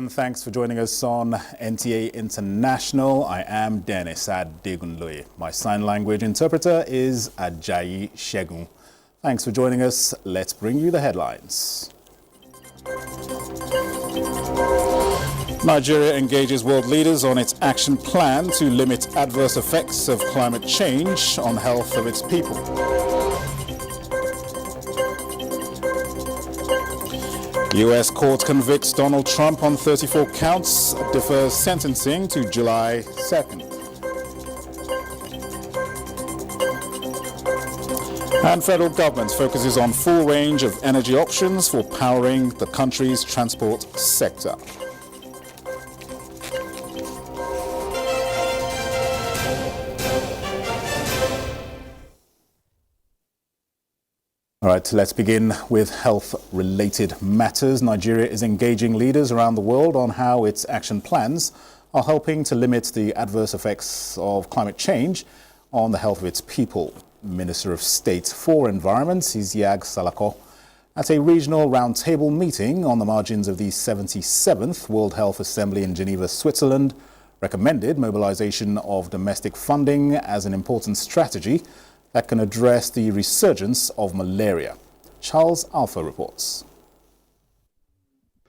everyone. Thanks for joining us on NTA International. I am Dennis Adegunloye. My sign language interpreter is Ajayi Shegun. Thanks for joining us. Let's bring you the headlines. Nigeria engages world leaders on its action plan to limit adverse effects of climate change on health of its people. U.S. court convicts Donald Trump on 34 counts, defers sentencing to July 2nd. And federal government focuses on full range of energy options for powering the country's transport sector. All right, let's begin with health-related matters. Nigeria is engaging leaders around the world on how its action plans are helping to limit the adverse effects of climate change on the health of its people. Minister of State for Environment, Isiaq Salako, at a regional roundtable meeting on the margins of the 77th World Health Assembly in Geneva, Switzerland, recommended mobilization of domestic funding as an important strategy that can address the resurgence of malaria. Charles Alpha reports.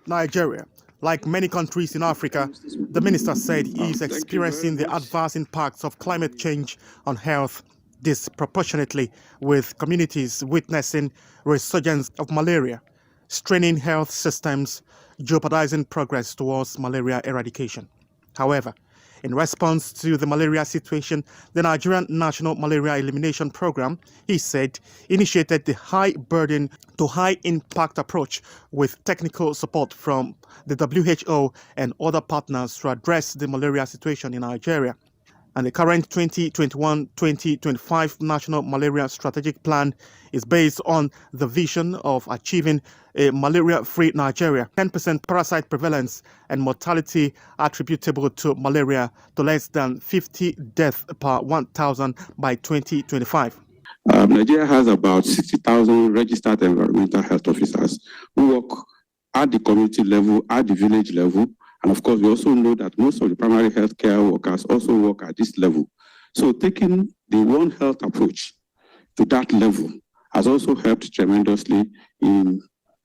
Nigeria, like many countries in Africa, the minister said is experiencing the adverse impacts of climate change on health disproportionately, with communities witnessing resurgence of malaria, straining health systems, jeopardizing progress towards malaria eradication. However, in response to the malaria situation, the Nigerian National Malaria Elimination Program, he said, initiated the high burden to high impact approach with technical support from the WHO and other partners to address the malaria situation in Nigeria. And the current 2021-2025 National Malaria Strategic Plan is based on the vision of achieving a malaria-free Nigeria, 10% parasite prevalence and mortality attributable to malaria to less than 50 deaths per 1,000 by 2025. Nigeria has about 60,000 registered environmental health officers who work at the community level, at the village level. And of course, we also know that most of the primary healthcare workers also work at this level. So taking the One Health approach to that level has also helped tremendously in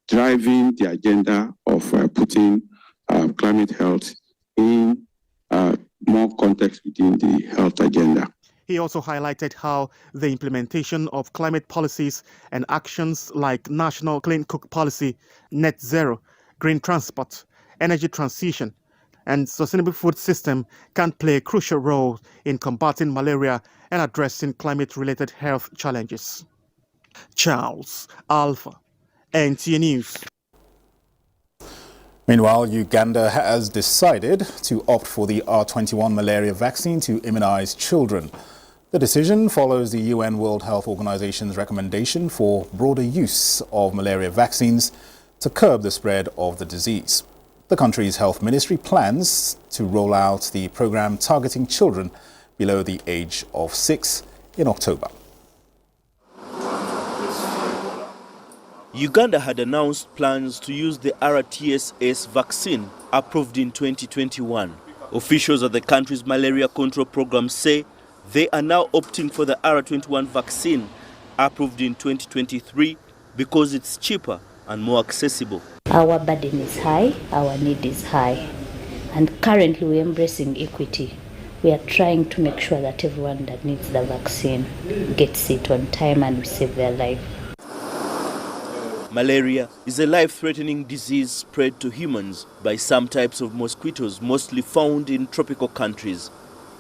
driving the agenda of putting climate health in more context within the health agenda. He also highlighted how the implementation of climate policies and actions like National Clean Cook Policy, Net Zero, green transport, energy transition, and sustainable food system can play a crucial role in combating malaria and addressing climate-related health challenges. Charles Alpha, NTA News. Meanwhile, Uganda has decided to opt for the R21 malaria vaccine to immunize children. The decision follows the UN World Health Organization's recommendation for broader use of malaria vaccines to curb the spread of the disease. The country's health ministry plans to roll out the program targeting children below the age of 6 in October. Uganda had announced plans to use the RTS vaccine approved in 2021. Officials of the country's malaria control program say they are now opting for the R21 vaccine approved in 2023 because it's cheaper and more accessible. Our burden is high, our need is high, and currently we're embracing equity. We are trying to make sure that everyone that needs the vaccine gets it on time and we save their life. Malaria is a life-threatening disease spread to humans by some types of mosquitoes mostly found in tropical countries.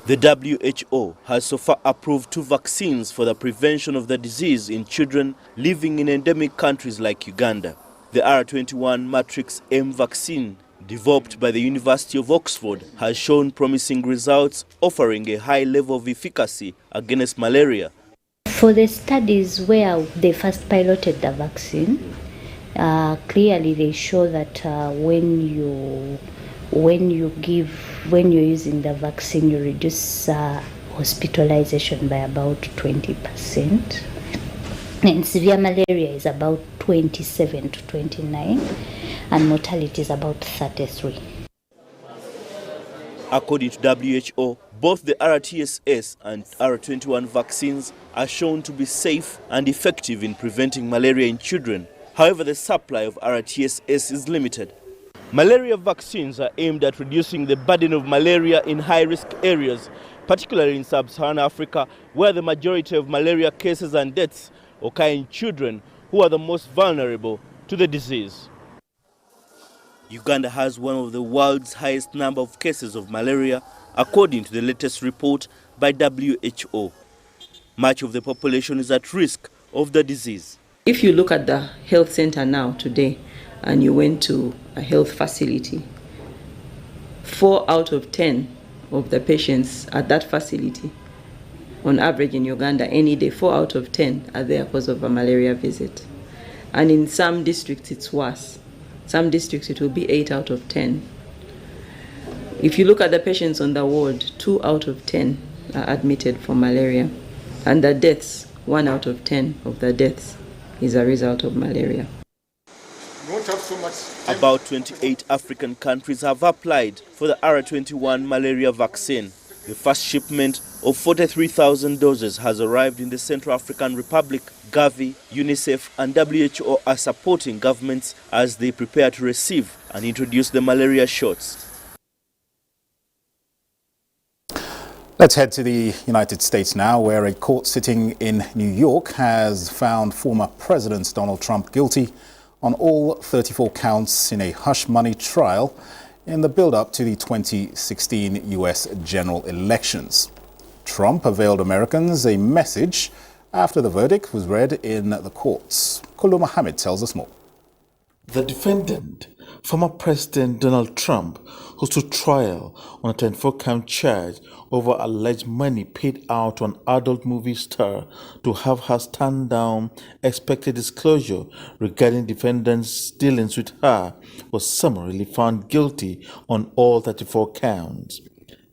The WHO has so far approved 2 vaccines for the prevention of the disease in children living in endemic countries like Uganda. The R21 Matrix M vaccine, developed by the University of Oxford, has shown promising results, offering a high level of efficacy against malaria. For the studies where they first piloted the vaccine, clearly they show that when you're using the vaccine, you reduce hospitalization by about 20%. And severe malaria is about 27 to 29, and mortality is about 33. According to WHO, both the RTSS and R21 vaccines are shown to be safe and effective in preventing malaria in children. However, the supply of RTSS is limited. Malaria vaccines are aimed at reducing the burden of malaria in high-risk areas, particularly in sub-Saharan Africa, where the majority of malaria cases and deaths occur in children who are the most vulnerable to the disease. Uganda has one of the world's highest number of cases of malaria, according to the latest report by WHO. Much of the population is at risk of the disease. If you look at the health center now today and you went to a health facility, 4 out of 10 of the patients at that facility, on average in Uganda, any day, 4 out of 10 are there because of a malaria visit. And in some districts it's worse. Some districts it will be 8 out of 10. If you look at the patients on the ward, 2 out of 10 are admitted for malaria. And the deaths, 1 out of 10 of the deaths is a result of malaria. About 28 African countries have applied for the R21 malaria vaccine. The first shipment of 43,000 doses has arrived in the Central African Republic. Gavi, UNICEF and WHO are supporting governments as they prepare to receive and introduce the malaria shots. Let's head to the United States now, where a court sitting in New York has found former President Donald Trump guilty on all 34 counts in a hush money trial in the build-up to the 2016 U.S. general elections. Trump availed Americans a message after the verdict was read in the courts. Kulu Mohammed tells us more. The defendant, former President Donald Trump, who stood trial on a 24-count charge over alleged money paid out to an adult movie star to have her stand down expected disclosure regarding defendant's dealings with her, was summarily found guilty on all 34 counts.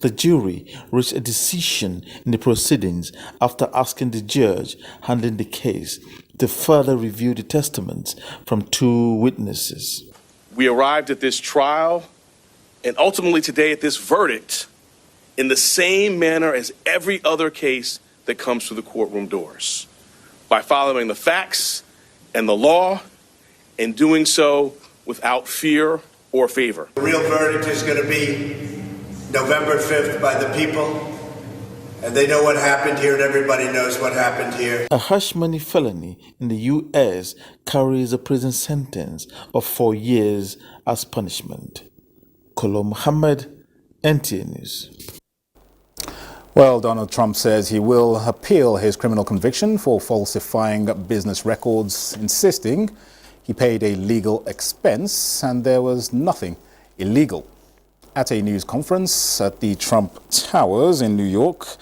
The jury reached a decision in the proceedings after asking the judge handling the case to further review the testaments from 2 witnesses. We arrived at this trial and ultimately today at this verdict in the same manner as every other case that comes through the courtroom doors, by following the facts and the law and doing so without fear or favor. The real verdict is going to be November 5th by the people, and they know what happened here and everybody knows what happened here. A hush money felony in the U.S. carries a prison sentence of 4 years as punishment. Kolo Muhammad, NTA News. Well, Donald Trump says he will appeal his criminal conviction for falsifying business records, insisting he paid a legal expense and there was nothing illegal. At a news conference at the Trump Towers in New York,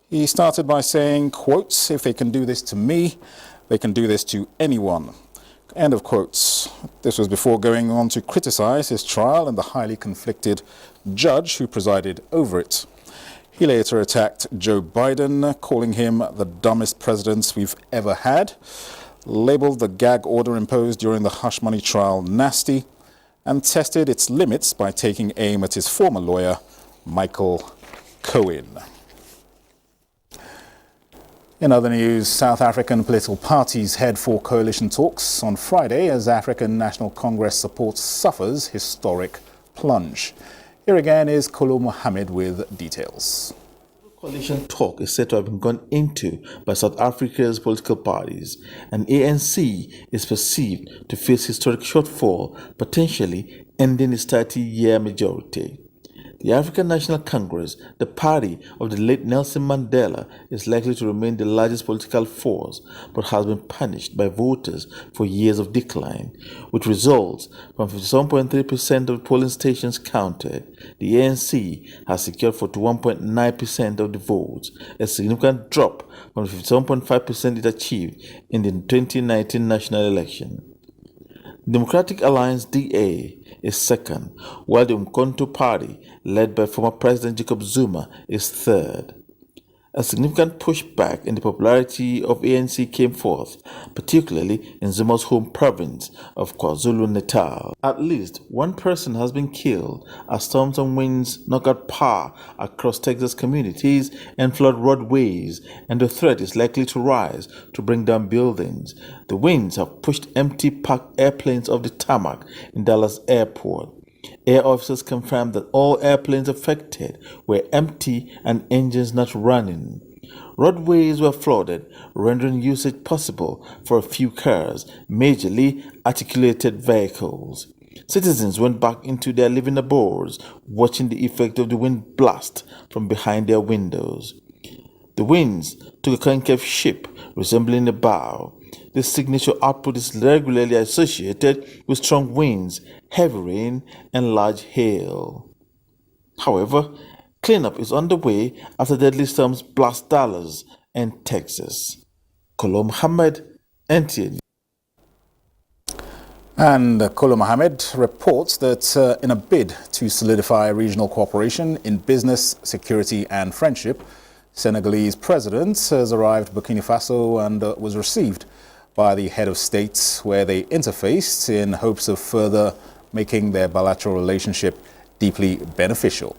he started by saying, quotes, "If they can do this to me, they can do this to anyone." End of quotes. This was before going on to criticize his trial and the highly conflicted judge who presided over it. He later attacked Joe Biden, calling him the dumbest president we've ever had, labeled the gag order imposed during the hush money trial nasty, and tested its limits by taking aim at his former lawyer, Michael Cohen. In other news, South African political parties head for coalition talks on Friday as African National Congress support suffers historic plunge. Here again is Kolo Mohammed with details. Coalition talk is said to have been gone into by South Africa's political parties, and ANC is perceived to face historic shortfall, potentially ending its 30-year majority. The African National Congress, the party of the late Nelson Mandela, is likely to remain the largest political force, but has been punished by voters for years of decline, with results from 57.3% of the polling stations counted. The ANC has secured 41.9% of the votes, a significant drop from the 57.5% it achieved in the 2019 national election. Democratic Alliance DA is second, while the Umkhonto Party, led by former President Jacob Zuma, is third. a significant pushback in the popularity of ANC came forth, particularly in Zuma's home province of KwaZulu-Natal. At least one person has been killed as storms and winds knock out power across Texas communities and flood roadways, and the threat is likely to rise to bring down buildings. The winds have pushed empty parked airplanes off the tarmac in Dallas Airport. Air officers confirmed that all airplanes affected were empty and engines not running. Roadways were flooded, rendering usage possible for a few cars, majorly articulated vehicles. Citizens went back into their living abodes, watching the effect of the wind blast from behind their windows. The winds took a concave shape resembling a bow. This signature output is regularly associated with strong winds, heavy rain, and large hail. However, cleanup is underway after deadly storms blast Dallas and Texas. Kolo Muhammad, NTA. And Kolo Mohammed reports that in a bid to solidify regional cooperation in business, security and friendship, Senegalese president has arrived at Burkina Faso and was received by the head of state, where they interfaced in hopes of further making their bilateral relationship deeply beneficial.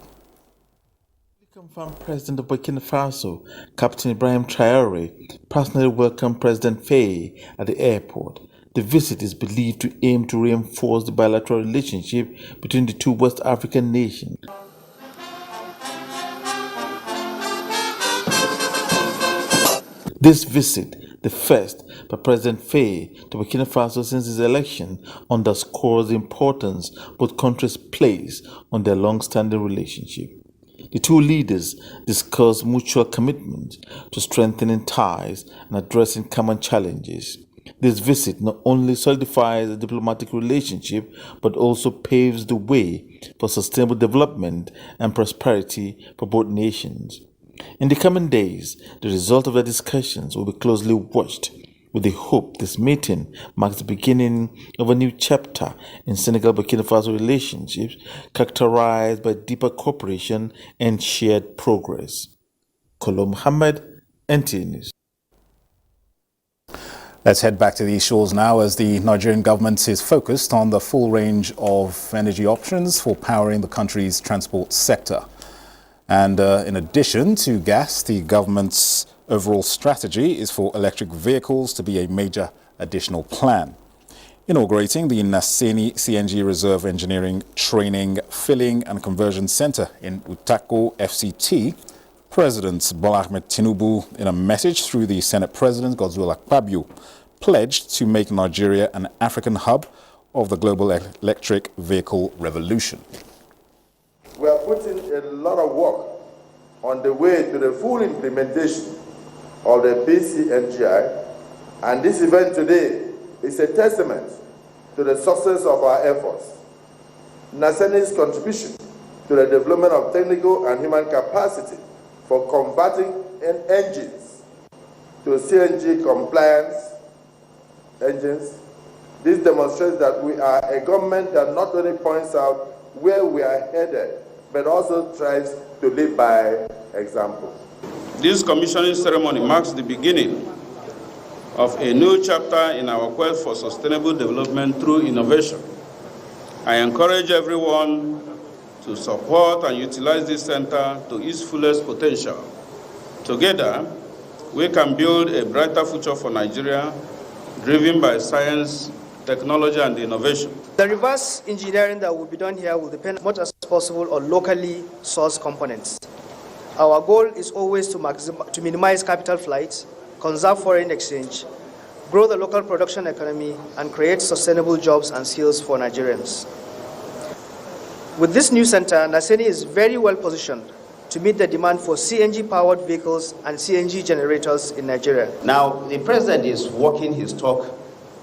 Confirmed President of Burkina Faso, Captain Ibrahim Traoré, personally welcomed President Faye at the airport. The visit is believed to aim to reinforce the bilateral relationship between the two West African nations. This visit, the first by President Faye to Burkina Faso since his election, underscores the importance both countries place on their long-standing relationship. The two leaders discussed mutual commitment to strengthening ties and addressing common challenges. This visit not only solidifies a diplomatic relationship, but also paves the way for sustainable development and prosperity for both nations. In the coming days, the result of the discussions will be closely watched, with the hope this meeting marks the beginning of a new chapter in Senegal-Burkina Faso relationships characterized by deeper cooperation and shared progress. Kolo Muhammad, NTA News. Let's head back to these shores now, as the Nigerian government is focused on the full range of energy options for powering the country's transport sector. And in addition to gas, the government's overall strategy is for electric vehicles to be a major additional plan. Inaugurating the Naseni CNG Reserve Engineering Training, Filling and Conversion Center in Utako FCT, President Bola Ahmed Tinubu, in a message through the Senate President Godswill Akpabio, pledged to make Nigeria an African hub of the global electric vehicle revolution. We are putting a lot of work on the way to the full implementation of the BCNTI, and this event today is a testament to the success of our efforts. Naseni's contribution to the development of technical and human capacity for converting engines to CNG compliance engines. This demonstrates that we are a government that not only points out where we are headed, but also tries to live by example. This commissioning ceremony marks the beginning of a new chapter in our quest for sustainable development through innovation. I encourage everyone to support and utilize this center to its fullest potential. Together, we can build a brighter future for Nigeria, driven by science, technology, and innovation. The reverse engineering that will be done here will depend as much as possible on locally sourced components. Our goal is always to minimize capital flights, conserve foreign exchange, grow the local production economy, and create sustainable jobs and skills for Nigerians. With this new center, Naseni is very well positioned to meet the demand for CNG-powered vehicles and CNG generators in Nigeria. Now, the president is walking his talk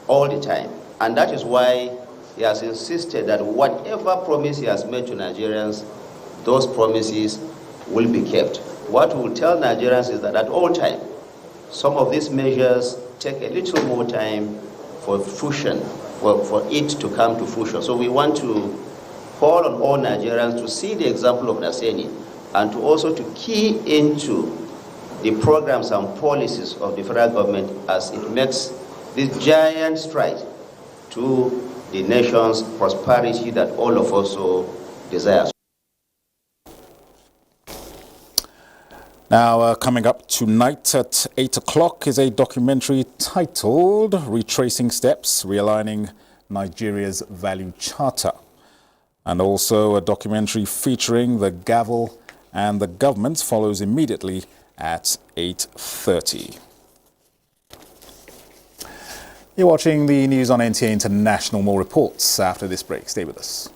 all the time, and that is why he has insisted that whatever promise he has made to Nigerians, those promises will be kept. What we will tell Nigerians is that at all times, some of these measures take a little more time for fruition, for it to come to fruition. So we want to call on all Nigerians to see the example of Naseni and to also to key into the programs and policies of the federal government as it makes this giant stride to the nation's prosperity that all of us so desire. Now, coming up tonight at 8 o'clock is a documentary titled Retracing Steps, Realigning Nigeria's Value Charter. And also a documentary featuring the gavel and the government follows immediately at 8:30. You're watching the news on NTA International. More reports after this break. Stay with us.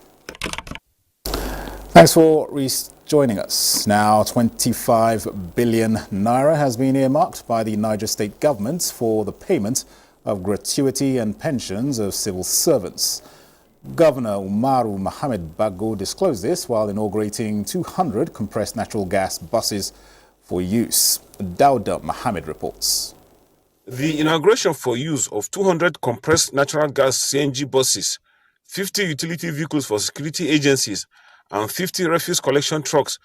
Thanks for joining us. Now, 25 billion naira has been earmarked by the Niger State government for the payment of gratuity and pensions of civil servants. Governor Umaru Mohammed Bago disclosed this while inaugurating 200 compressed natural gas buses for use. Dauda Mohammed reports. The inauguration for use of 200 compressed natural gas CNG buses, 50 utility vehicles for security agencies, and 50 refuse collection trucks,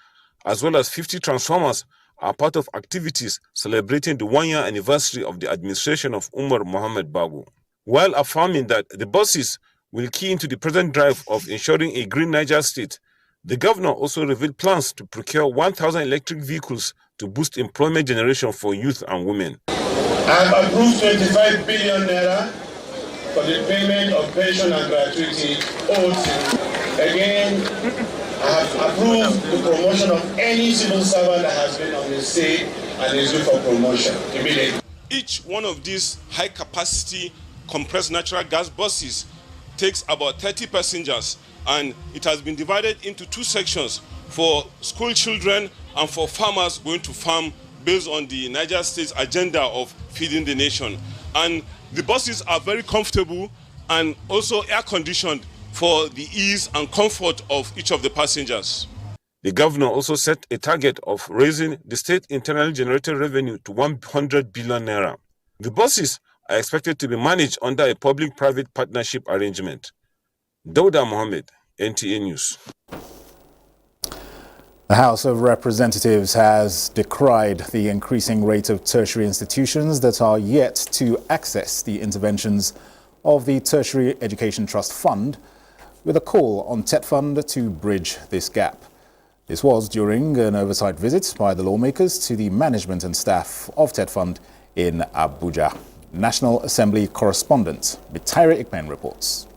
as well as 50 transformers, are part of activities celebrating the one-year anniversary of the administration of Umar Mohammed Bago. While affirming that the buses will key into the present drive of ensuring a green Niger state, the governor also revealed plans to procure 1,000 electric vehicles to boost employment generation for youth and women. I have approved 25 billion naira for the payment of pension and gratuity owed to. Again, I have approved the promotion of any civil servant that has been on the state and is due for promotion immediately. Each one of these high-capacity compressed natural gas buses takes about 30 passengers, and it has been divided into two sections for school children and for farmers going to farm based on the Niger State's agenda of feeding the nation. And the buses are very comfortable and also air-conditioned for the ease and comfort of each of the passengers. The governor also set a target of raising the state internally generated revenue to 100 billion naira. The buses are expected to be managed under a public-private partnership arrangement. Dauda Mohammed, NTA News. The House of Representatives has decried the increasing rate of tertiary institutions that are yet to access the interventions of the Tertiary Education Trust Fund, with a call on TET Fund to bridge this gap. This was during an oversight visit by the lawmakers to the management and staff of TET Fund in Abuja. National Assembly correspondent Bitaire Ikpen reports.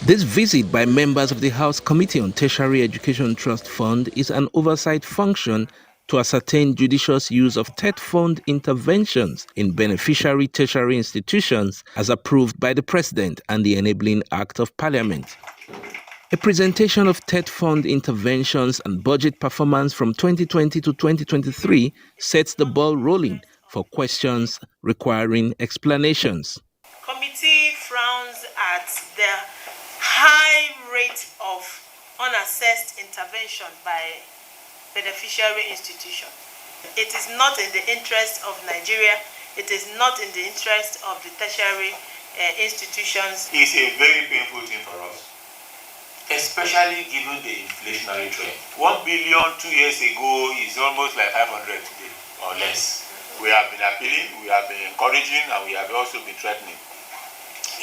This visit by members of the House Committee on Tertiary Education Trust Fund is an oversight function to ascertain judicious use of TET Fund interventions in beneficiary tertiary institutions as approved by the President and the Enabling Act of Parliament. A presentation of TET Fund interventions and budget performance from 2020 to 2023 sets the ball rolling for questions requiring explanations. Committee frowns at the high rate of unassessed intervention by beneficiary institutions. It is not in the interest of Nigeria. It is not in the interest of the tertiary institutions. It's a very painful thing for us, especially given the inflationary trend. 1 billion 2 years ago is almost like 500 today or less. We have been appealing, we have been encouraging, and we have also been threatening.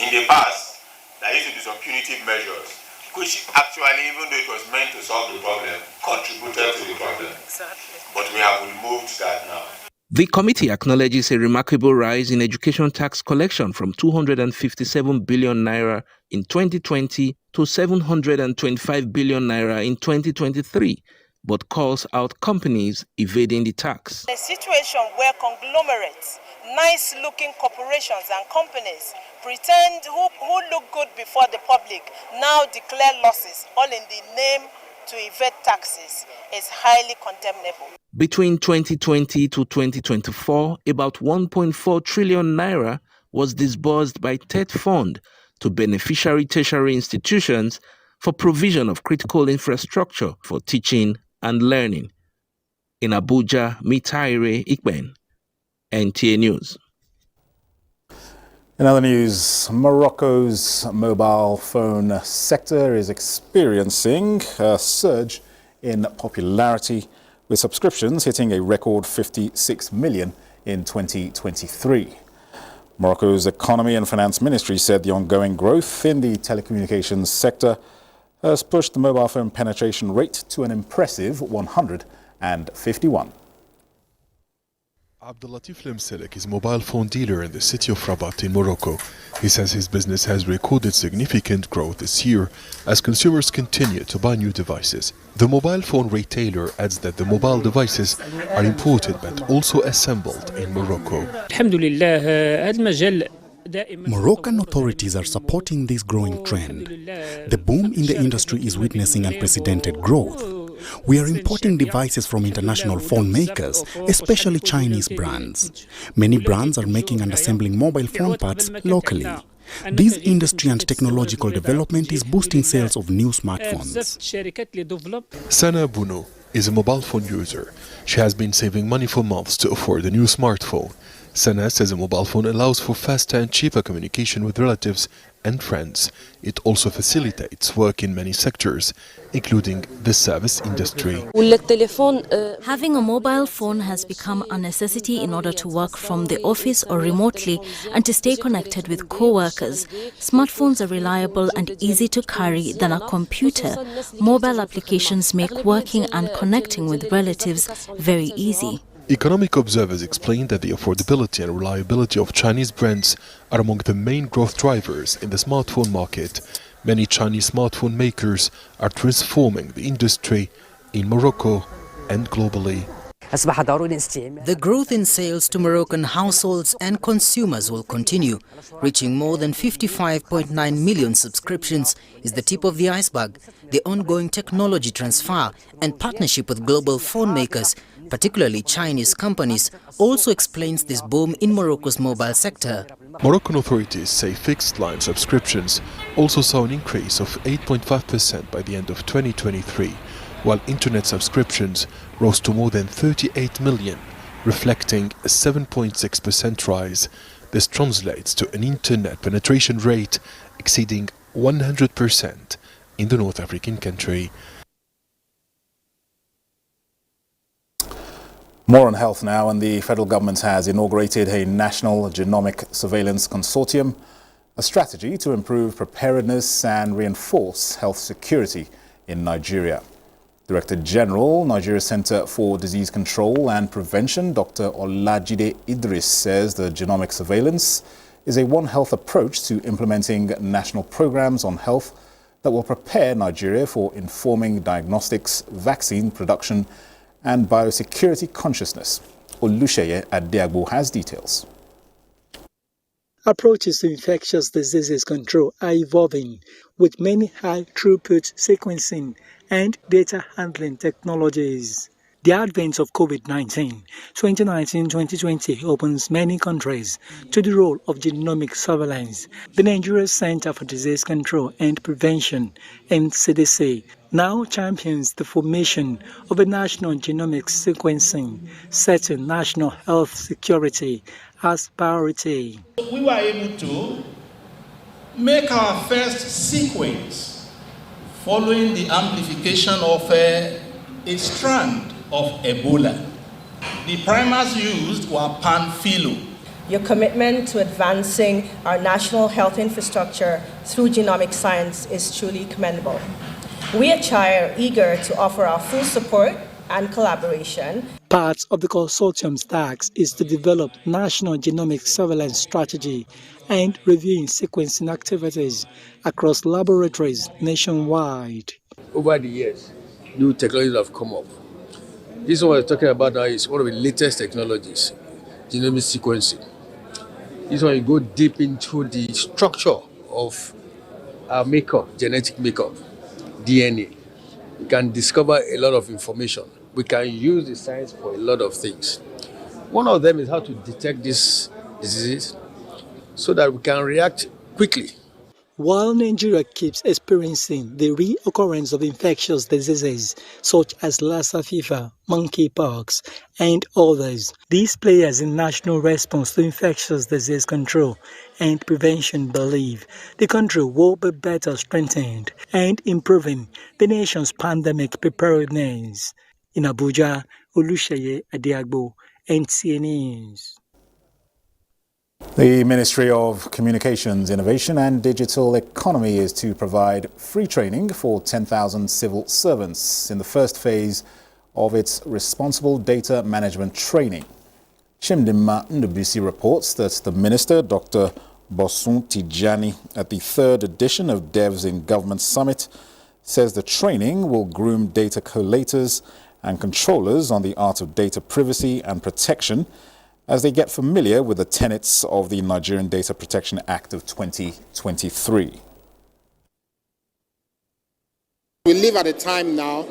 In the past, there used to be some punitive measures, which actually, even though it was meant to solve the problem, contributed to the problem. Exactly. But we have removed that now. The committee acknowledges a remarkable rise in education tax collection from 257 billion naira in 2020 to 725 billion naira in 2023, but calls out companies evading the tax. A situation where conglomerates, nice-looking corporations and companies pretend who look good before the public now declare losses, all in the name to evade taxes, is highly condemnable. Between 2020 to 2024, about 1.4 trillion naira was disbursed by TET Fund to beneficiary tertiary institutions for provision of critical infrastructure for teaching and learning. In Abuja, Bitaire Ikpen, NTA News. In other news, Morocco's mobile phone sector is experiencing a surge in popularity with subscriptions hitting a record 56 million in 2023. Morocco's Economy and Finance Ministry said the ongoing growth in the telecommunications sector has pushed the mobile phone penetration rate to an impressive 151. Abdulatif Lemselek is a mobile phone dealer in the city of Rabat in Morocco. He says his business has recorded significant growth this year as consumers continue to buy new devices. The mobile phone retailer adds that the mobile devices are imported but also assembled in Morocco. Moroccan authorities are supporting this growing trend. The boom in the industry is witnessing unprecedented growth. We are importing devices from international phone makers, especially Chinese brands. Many brands are making and assembling mobile phone parts locally. This industry and technological development is boosting sales of new smartphones. Sana Buno is a mobile phone user. She has been saving money for months to afford a new smartphone. Sana says a mobile phone allows for faster and cheaper communication with relatives and friends. It also facilitates work in many sectors, including the service industry. Having a mobile phone has become a necessity in order to work from the office or remotely and to stay connected with co-workers. Smartphones are reliable and easy to carry than a computer. Mobile applications make working and connecting with relatives very easy. Economic observers explain that the affordability and reliability of Chinese brands are among the main growth drivers in the smartphone market. Many Chinese smartphone makers are transforming the industry in Morocco and globally. The growth in sales to Moroccan households and consumers will continue. Reaching more than 55.9 million subscriptions is the tip of the iceberg. The ongoing technology transfer and partnership with global phone makers, particularly Chinese companies, also explains this boom in Morocco's mobile sector. Moroccan authorities say fixed line subscriptions also saw an increase of 8.5% by the end of 2023, while internet subscriptions rose to more than 38 million, reflecting a 7.6% rise. This translates to an internet penetration rate exceeding 100% in the North African country. More on health now, and the federal government has inaugurated a national genomic surveillance consortium, a strategy to improve preparedness and reinforce health security in Nigeria. Director General, Nigeria Center for Disease Control and Prevention, Dr. Olajide Idris, says the genomic surveillance is a One Health approach to implementing national programs on health that will prepare Nigeria for informing diagnostics, vaccine production, and biosecurity consciousness. Olusheye Adeagbo has details. Approaches to infectious diseases control are evolving, with many high-throughput sequencing and data handling technologies. The advent of COVID-19, 2019-2020 opens many countries to the role of genomic surveillance. The Nigerian Center for Disease Control and Prevention, NCDC, now champions the formation of a national genomic sequencing, setting national health security as priority. We were able to make our first sequence following the amplification of a strand of Ebola. The primers used were pan-phyllo. Your commitment to advancing our national health infrastructure through genomic science is truly commendable. We at CHAI are eager to offer our full support and collaboration. Part of the consortium's task is to develop national genomic surveillance strategy and reviewing sequencing activities across laboratories nationwide. Over the years, new technologies have come up. This one we're talking about now is one of the latest technologies, genomic sequencing. This one you go deep into the structure of our makeup, genetic makeup, DNA. We can discover a lot of information. We can use the science for a lot of things. One of them is how to detect these diseases so that we can react quickly. While Nigeria keeps experiencing the reoccurrence of infectious diseases such as Lassa fever, monkeypox, and others, these players in national response to infectious disease control and prevention believe the country will be better strengthened and improving the nation's pandemic preparedness. In Abuja, Olusheye Adiagbo, NTA News. The Ministry of Communications, Innovation and Digital Economy is to provide free training for 10,000 civil servants in the first phase of its responsible data management training. Chimdima Ndubisi reports that the Minister, Dr. Bosun Tijani, at the third edition of Devs in Government Summit, says the training will groom data collators and controllers on the art of data privacy and protection as they get familiar with the tenets of the Nigerian Data Protection Act of 2023. We live at a time now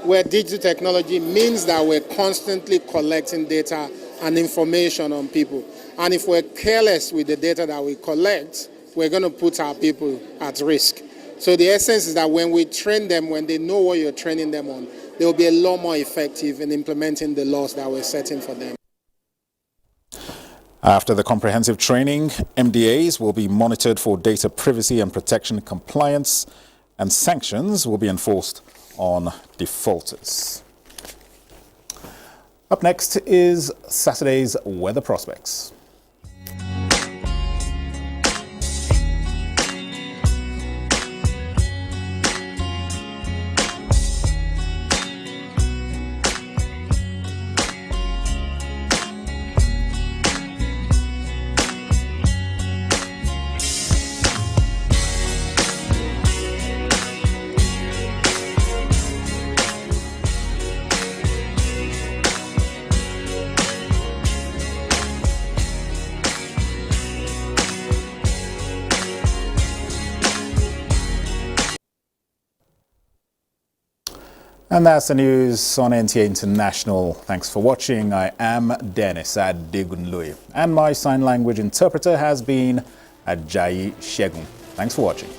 where digital technology means that we're constantly collecting data and information on people. And if we're careless with the data that we collect, we're going to put our people at risk. So the essence is that when we train them, when they know what you're training them on, they'll be a lot more effective in implementing the laws that we're setting for them. After the comprehensive training, MDAs will be monitored for data privacy and protection compliance, and sanctions will be enforced on defaulters. Up next is Saturday's weather prospects. And that's the news on NTA International. Thanks for watching. I am Dennis Adegunloye, and my sign language interpreter has been Ajayi Shegun. Thanks for watching.